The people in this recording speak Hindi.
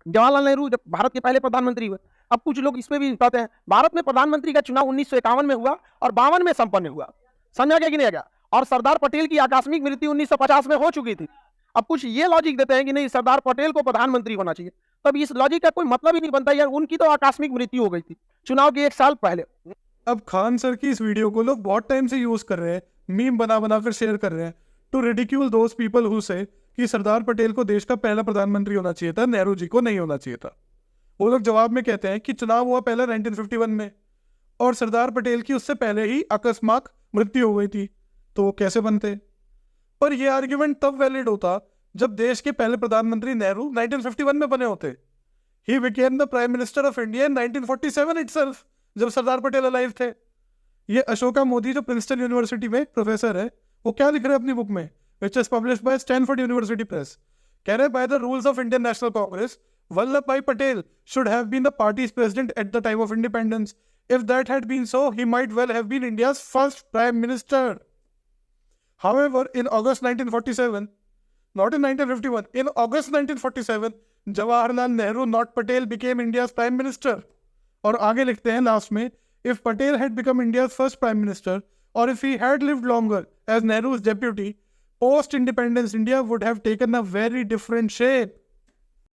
जवाहरलाल नेहरू जब भारत के पहले प्रधानमंत्री हुए। अब कुछ लोग इसमें भी कहते हैं भारत में प्रधानमंत्री का चुनाव 1951 में हुआ और 52 में संपन्न हुआ। समझा गया कि नहीं गया? और सरदार पटेल की आकस्मिक मृत्यु 1950 में हो चुकी थी। अब कुछ ये लॉजिक देते हैं कि नहीं सरदार पटेल को प्रधानमंत्री होना चाहिए, तब इस लॉजिक का कोई मतलब ही नहीं बनता यार। उनकी तो आकस्मिक मृत्यु हो गई थी चुनाव के 1 साल पहले। अब खान सर की इस वीडियो को लोग बहुत टाइम से यूज कर रहे हैं, मीम बना बना कर शेयर कर रहे हैं to ridicule those people who say कि सरदार पटेल को देश का पहला प्रधानमंत्री होना चाहिए था, नेहरू जी को नहीं होना चाहिए था। वो लोग जवाब में कहते हैं कि चुनाव हुआ पहला 1951 में और सरदार पटेल की उससे पहले ही अकस्मात मृत्यु हो गई थी, तो वो कैसे बनते? पर यह आर्ग्यूमेंट तब वैलिड होता जब देश के पहले प्रधानमंत्री नेहरू 1951 में बने होते। He became the prime minister of India in 1947 itself, जब सरदार पटेल अलाइव थे। ये अशोका मोदी जो प्रिंसटन यूनिवर्सिटी में प्रोफेसर है, वो क्या लिख रहे हैं अपनी बुक में, which is published by Stanford university press? कह रहे by the rules of Indian national Congress, Vallabh भाई Patel should have been the party's president at the time of independence. If that had been so, he might well have been India's first prime minister. However, in August 1947, not in 1951, in August 1947, Jawaharlal Nehru, not Patel, became India's prime minister. और आगे लिखते हैं लास्ट में, if Patel had become India's first prime minister, or if he had lived longer as Nehru's deputy, post-independence India would have taken a very different shape.